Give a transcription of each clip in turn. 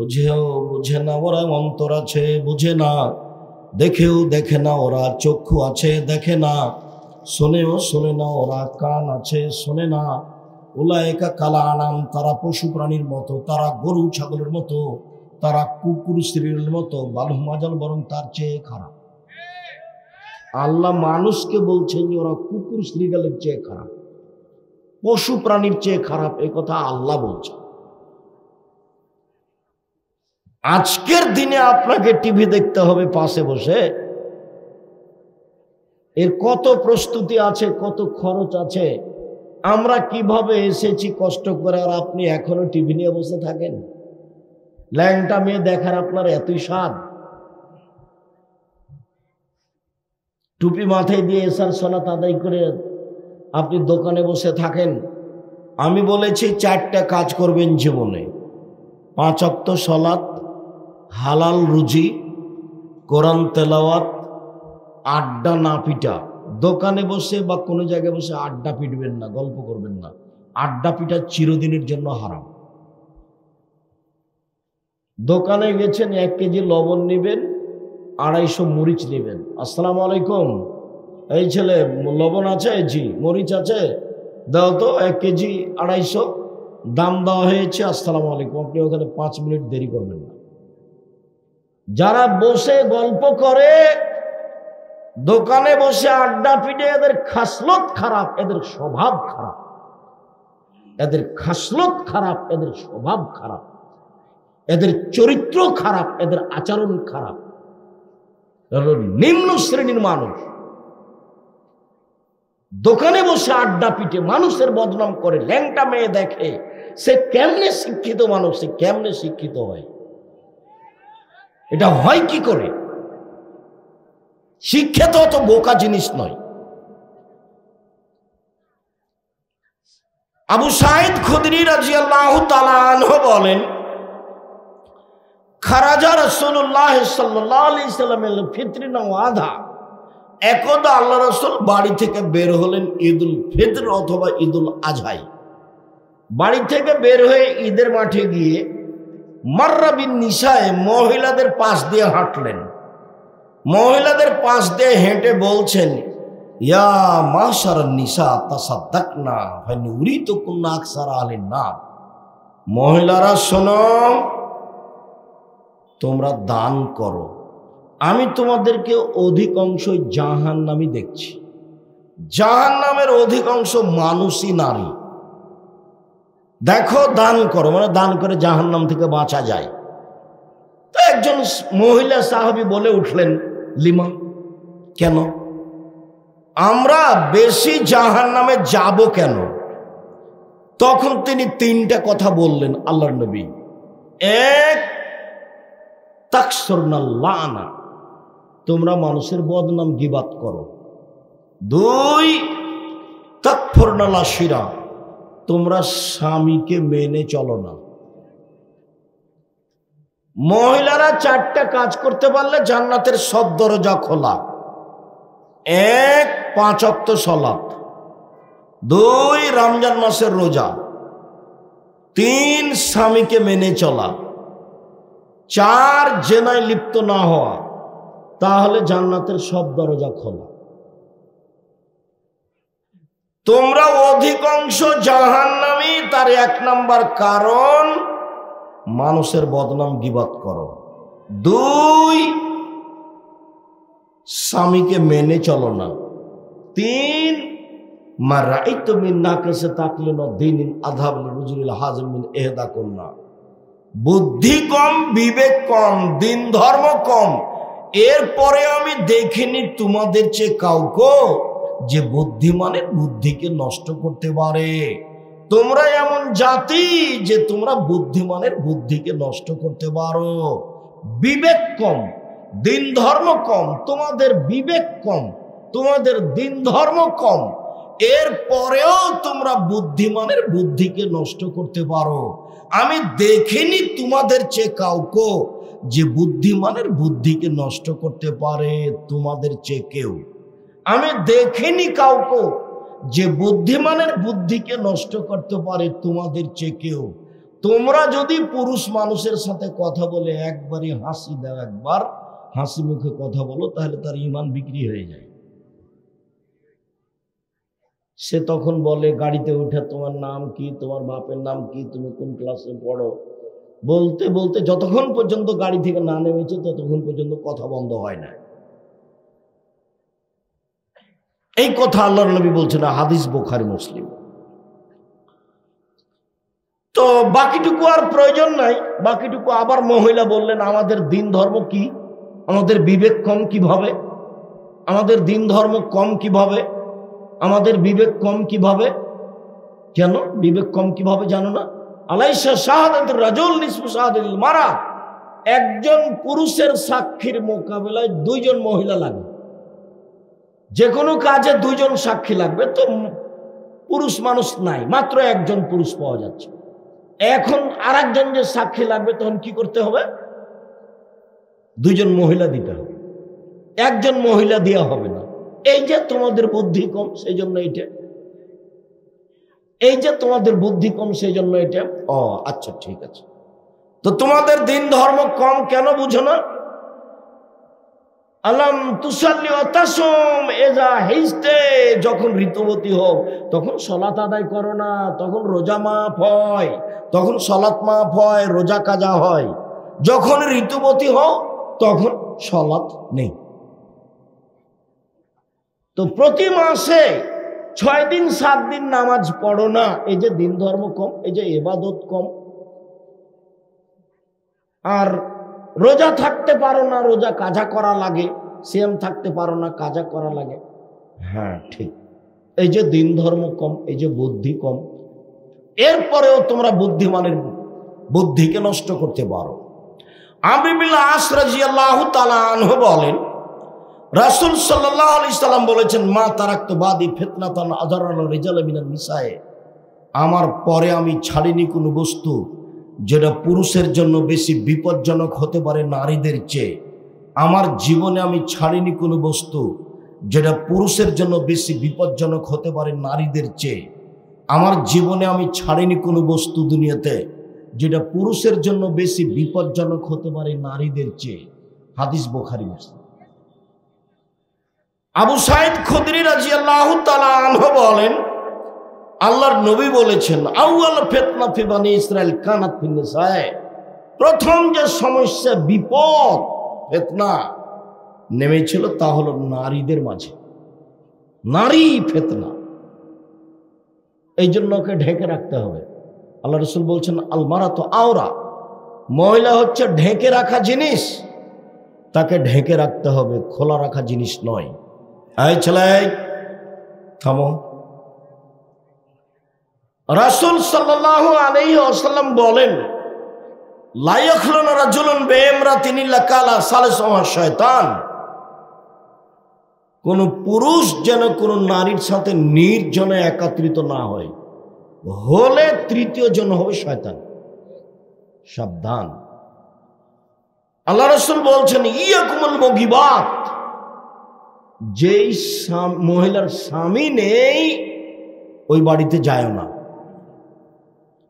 বুঝেও বুঝে না ওরা, অন্তর আছে বুঝে না, দেখেও দেখে না ওরা, চক্ষু আছে দেখে না, শোনেও শোনে না ওরা, কান আছে শোনে না। উলায়েকা কাল আনাম, তারা পশু প্রাণীর মতো, তারা গরু ছাগলের মতো, তারা কুকুর শ্রীর মতো, বালহুম আযাল, বরং তার চেয়ে খারাপ। আল্লাহ মানুষকে বলছেন যে ওরা কুকুর শ্রীগালের চেয়ে খারাপ, পশু প্রাণীর চেয়ে খারাপ, এ কথা আল্লাহ বলছেন। আজকের দিনে আপনাকে টিভি দেখতে হবে পাশে বসে, এর কত প্রস্তুতি আছে, কত খরচ আছে। আমরা কিভাবে এসেছি কষ্ট করে, আর আপনি এখনো টিভি নিয়ে বসে থাকেন। ল্যাংটা মেয়ে দেখার আপনার এতই স্বাদ। টুপি মাথায় দিয়ে এসার সালাত আদায় করে আপনি দোকানে বসে থাকেন। আমি বলেছি 4টা কাজ করবেন জীবনে: 5 ওয়াক্ত সালাত, হালাল রুজি, কোরআন তেলাওয়াত, আড্ডা না পিটা। দোকানে বসে বা কোনো জায়গায় বসে আড্ডা পিটবেন না, গল্প করবেন না। আড্ডা পিটা চিরদিনের জন্য হারাম। দোকানে গেছেন, 1 কেজি লবণ নেবেন, 250 মরিচ নেবেন। আসসালামু আলাইকুম, এই ছেলে লবণ আছে? জি। মরিচ আছে? দাও তো 1 কেজি 250। দাম দেওয়া হয়েছে, আসসালামু আলাইকুম। আপনি ওখানে 5 মিনিট দেরি করবেন না। যারা বসে গল্প করে, দোকানে বসে আড্ডা পিটে, এদের খাসলত খারাপ, এদের স্বভাব খারাপ, এদের খাসলত খারাপ, এদের স্বভাব খারাপ, এদের চরিত্র খারাপ, এদের আচরণ খারাপ, নিম্ন শ্রেণীর মানুষ। দোকানে বসে আড্ডা পিটে মানুষের বদনাম করে, ল্যাংটা মেয়ে দেখে, সে কেমনে শিক্ষিত মানুষ, সে কেমনে শিক্ষিত হয়? এটা হয় কি করে? শিক্ষা তো অত বোকা জিনিস নয়। আবু সাঈদ খুদরি রাদিয়াল্লাহু তাআলা আনহু বলেন, খারাজা রাসূলুল্লাহ সাল্লাল্লাহু আলাইহি ওয়াসাল্লামের ফিতরিনা ওয়াদা। একদা আল্লাহ রাসূল বাড়ি থেকে বের হলেন ঈদুল ফিতর অথবা ঈদুল আজহায়। বাড়ি থেকে বের হয়ে ঈদের মাঠে গিয়ে মাররা বিন নিসায়ে, মহিলাদের পাশ দিয়ে হাঁটলেন। মহিলাদের পাশ দিয়ে হেঁটে বলছেন, ইয়া মাশারান নিসা তাসাদ্দাকনা ফানুরিতুকুন্না আকসারা আহলিন নার। মহিলারা শোনো, তোমরা দান করো, আমি তোমাদেরকে অধিকাংশ জাহান্নামী দেখছি। জাহান্নামের অধিকাংশ মানুষই নারী। দেখো, দান করো, মানে দান করে জাহান্নাম থেকে বাঁচা যায়। তো একজন মহিলা সাহাবী বলে উঠলেন, লিমা, কেন? আমরা বেশি জাহান্নামে যাব কেন? তখন তিনি 3টা কথা বললেন আল্লাহর নবী। 1, তাকসুরনাল লানা, তোমরা মানুষের বদনাম গীবাত করো। 2, তাকফুরনাল আশিরা, তোমরা স্বামীকে মেনে চলো না। মহিলারা 4টা কাজ করতে পারলে জান্নাতের সব দরজা খোলা। 1, 5 ওয়াক্ত সালাত, 2, রমজান মাসের রোজা, 3, স্বামীকে মেনে চলা, 4, জেনায় লিপ্ত না হওয়া। তাহলে জান্নাতের সব দরজা খোলা। তোমরা অধিকাংশ জাহান্নামী, তার 1 নাম্বার কারণ মানুষের বদনাম গীবাত করো। 2, স্বামীকে মেনে চলো না। 3, মা রাআইতু মিন নাকিসি তাকলিন দ্বীনিন আযহাব লিরুজুলিল হাযিম মিন ইহদাকুন্না। বুদ্ধি কম, বিবেক কম, দিন ধর্ম কম, এরপরে আমি দেখিনি তোমাদের চেয়ে কাউকে যে বুদ্ধিমানের বুদ্ধিকে নষ্ট করতে পারে। তোমরা এমন জাতি যে তোমরা বুদ্ধিমানের বুদ্ধিকে নষ্ট করতে পারো। বিবেক কম, দিন ধর্ম কম, তোমাদের বিবেক কম, তোমাদের দিন ধর্ম কম, এরপরেও তোমরা বুদ্ধিমানের বুদ্ধিকে নষ্ট করতে পারো। আমি দেখিনি তোমাদের চেয়ে কাউকে যে বুদ্ধিমানের বুদ্ধিকে নষ্ট করতে পারে তোমাদের চেয়ে কেউ। আমি দেখিনি কাউকে যে বুদ্ধিমানের বুদ্ধিকে নষ্ট করতে পারে তোমাদের চেয়ে কেউ। তোমরা যদি পুরুষ মানুষের সাথে কথা বলে একবারই হাসি দাও, একবার হাসি মুখে কথা বলো, তাহলে তার ঈমান বিক্রি হয়ে যায়। সে তখন বলে গাড়িতে উঠে তোমার নাম কি, তোমার বাপের নাম কি, তুমি কোন ক্লাসে পড়ো, বলতে বলতে যতক্ষণ পর্যন্ত গাড়ি থেকে না নেমেছে ততক্ষণ পর্যন্ত কথা বন্ধ হয় না। এই কথা আল্লাহর নবী বলছেন, হাদিস বুখারী মুসলিম। তো বাকিটুকু আর প্রয়োজন নাই, বাকিটুকু আবার মহিলা বললেন আমাদের দিন ধর্ম কি, আমাদের বিবেক কম কিভাবে, আমাদের দিন ধর্ম কম কিভাবে, আমাদের বিবেক কম কিভাবে। কেন বিবেক কম কিভাবে জানো না? আলাইসা শাহাদাতুর রাজুল নিসফু শাহাদাতিল মারা, একজন পুরুষের সাক্ষীর মোকাবেলায় দুইজন মহিলা লাগে। যে কোনো কাজে দুইজন সাক্ষী লাগবে, তো পুরুষ মানুষ নাই, মাত্র একজন পুরুষ পাওয়া যাচ্ছে। এখন আর একজন যে সাক্ষী লাগবে, তখন কি করতে হবে? দুইজন মহিলা দিতে হবে, একজন মহিলা দেওয়া হবে না। এই যে তোমাদের বুদ্ধি কম সেই জন্য এটা, এই যে তোমাদের বুদ্ধি কম সেই জন্য এটা। ও আচ্ছা ঠিক আছে, তো তোমাদের দিন ধর্ম কম কেন বুঝো না? আলাম তুসাল্লি ওয়া তাসুম ইযা হিজতে, যখন ঋতুবতী হোক তখন সালাত আদায় করো না, তখন রোজা মাফ হয়, তখন সালাত মাফ হয়, রোজা কাজা হয়। যখন ঋতুবতী হও তখন সালাত নেই। তো প্রতি মাসে 6 দিন 7 দিন নামাজ পড়ো না, এই যে দিন ধর্ম কম, এই যে ইবাদত কম। আর রোজা থাকতে পারো না, রোজা কাজা করা লাগে, সিয়াম থাকতে পারো না, কাজা করা লাগে। হ্যাঁ ঠিক, এই যে দিন ধর্ম কম, এই যে বুদ্ধি কম, এরপরেও তোমরা বুদ্ধিমানের বুদ্ধিকে নষ্ট করতে পারো। আমর বিন আস রাদিয়াল্লাহু তাআলা আনহু বলেন, রাসূল সাল্লাল্লাহু আলাইহি সাল্লাম বলেছেন, মা তারাকতু বাদি ফিতনাতান আযারাল রিজাল মিনান নিসায়ে, আমার পরে আমি ছাড়িনি কোনো বস্তু যেটা পুরুষের জন্য বেশি বিপজ্জনক হতে পারে নারীদের চেয়ে। আমার জীবনে আমি ছাড়িনি কোনো বস্তু যেটা পুরুষের জন্য বেশি বিপজ্জনক হতে পারে নারীদের চেয়ে। আমার জীবনে আমি ছাড়িনি কোনো বস্তু দুনিয়াতে যেটা পুরুষের জন্য বেশি বিপজ্জনক হতে পারে নারীদের চেয়ে। হাদিস বুখারী মুসলিম। আবু সাঈদ খুদরি রাদিয়াল্লাহু তাআলা আনহু বলেন, আল্লাহর নবী বলেছেন, আউয়াল ফিতনা ফি বানি ইসরাইল কানাত ফিন নিসায়ে, প্রথম যে সমস্যা, বিপদ, ফিতনা নেমেছিল তা হলো নারীদের মাঝে। নারী ফিতনা, এই জন্য ওকে ঢেকে রাখতে হবে। আল্লাহ রাসূল বলছেন, আল মারাতু আওরা, মহিলা হচ্ছে ঢেকে রাখা জিনিস, তাকে ঢেকে রাখতে হবে, খোলা রাখা জিনিস নয়। এই ছেলে থামো। রাসূল সাল্লাল্লাহু আলাইহি ওয়াসাল্লাম বলেন, লা ইয়াখলুনা রাজুলুন বিইমরাতিন ইল্লা কালা সালিসুহা শায়তান, কোন পুরুষ যেন কোন নারীর সাথে নির্জনে একত্রিত না হয়, হলে তৃতীয় জন হবে শয়তান। সাবধান। আল্লাহ রাসূল বলছেন, ইয়াকুমুল মুগিবাত, যেই মহিলার স্বামী নেই ওই বাড়িতে যায় না।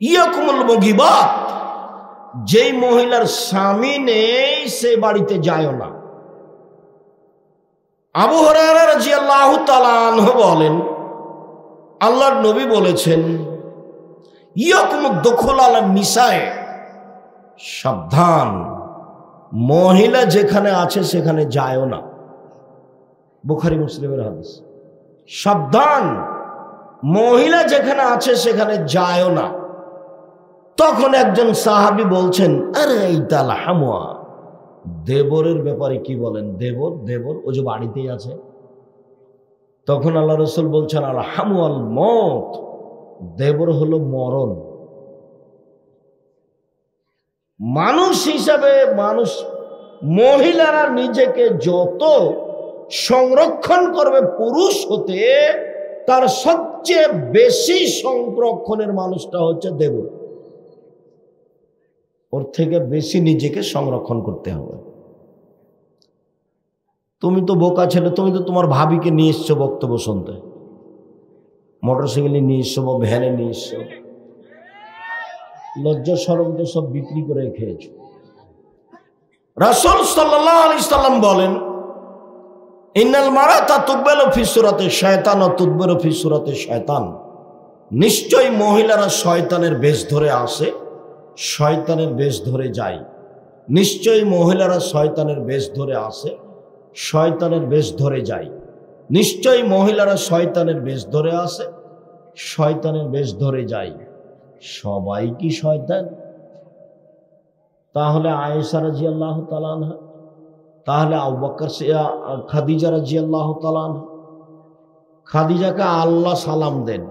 ইয়াকুমুল মুগিবাত, যেই মহিলার স্বামী নেই সে বাড়িতে যায় না। আবু হুরায়রা রাদিয়াল্লাহু তাআলা আনহু বলেন, আল্লাহর নবী বলেছেন, ইয়াকুমুদ দুখুল আলা নিসায়ে, সাবধান, মহিলা যেখানে আছে সেখানে যায় না। বুখারী মুসলিমের হাদিস। সাবধান, মহিলা যেখানে আছে সেখানে যায় না। তখন একজন সাহাবী বলছেন, আরে এইতাল হামুয়া, দেবরের ব্যাপারে কি বলেন? দেবর, দেবর ও যে বাড়িতেই আছে। তখন আল্লাহ রাসূল বলছেন, আল হামুয়াল মত, দেবর হলো মরণ। মানুষ হিসাবে মানুষ, মহিলারা নিজেকে যত সংরক্ষণ করবে পুরুষ হতে, তার সবচেয়ে বেশি সংরক্ষণের মানুষটা হচ্ছে দেবর। ওর থেকে বেশি নিজেকে সংরক্ষণ করতে হবে। তুমি তো বোকা ছেলে, তুমি তো তোমার ভাবিকে নিয়ে এসছো বক্তব্য শুনতে, মোটরসাইকেলে নিয়ে এসছো বা ভ্যানে নিয়ে এসছো, লজ্জা শরম তো সব বিক্রি করে খেয়েছ। রাসূল সাল্লাল্লাহু আলাইহি সাল্লাম বলেন, ইন্নাল মারাতা তুকবালু ফি সূরাতি শায়তান ওয়া তুদবারু ফি সূরাতি শায়তান। নিশ্চয় মহিলারা শয়তানের বেশ ধরে আসে, শয়তানের বেশ ধরে যায়। নিশ্চয়ই মহিলারা শয়তানের বেশ ধরে আসে, শয়তানের বেশ ধরে যায়। নিশ্চয়ই মহিলারা শয়তানের বেশ ধরে আসে, শয়তানের বেশ ধরে যায়। সবাই কি শয়তান? তাহলে আয়েশা রাদিয়াল্লাহু তাআলা আনহা, তাহলে আবু বকর খাদিজা রাদিয়াল্লাহু তাআলা আনহা। খাদিজাকে আল্লাহ সালাম দেন,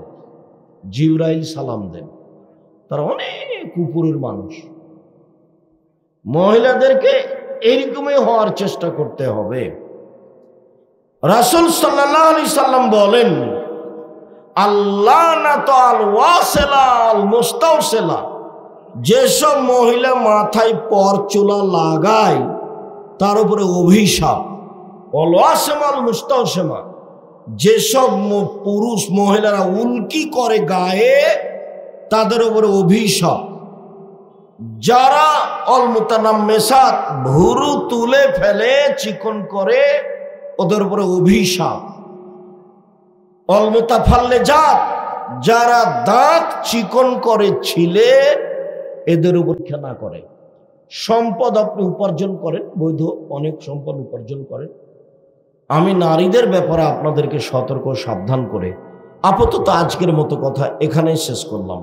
জিবরাইল সালাম দেন, তারা অনেক উপরের মানুষ। মহিলাদেরকে এইরকমই হওয়ার চেষ্টা করতে হবে। রাসূল সাল্লাল্লাহু আলাইহি সাল্লাম বলেন, আল্লাহ না তো আল ওয়াসিলা আল মুস্তাওসিলা। যেসব মহিলা মাথায় পরচুলা লাগায় তার উপরে অভিশাপ। অল ওয়াসিমা আল মুস্তাওসিমা, যেসব পুরুষ মহিলারা উল্কি করে গায়ে তাদের উপরে অভিশাপ। যারা অল মুতানাম্মিসাত, ভুরু তুলে ফেলে চিকন করে, ওদের উপরে অভিশাপ। অল মুতাফাল্লিজাত, যারা দাঁত চিকন করে ছিলে, এদের উপর খেলা করে। সম্পদ আপনি উপার্জন করেন, বৈধ অনেক সম্পদ উপার্জন করেন। আমি নারীদের ব্যাপারে আপনাদেরকে সতর্ক সাবধান করে আপাতত আজকের মতো কথা এখানেই শেষ করলাম।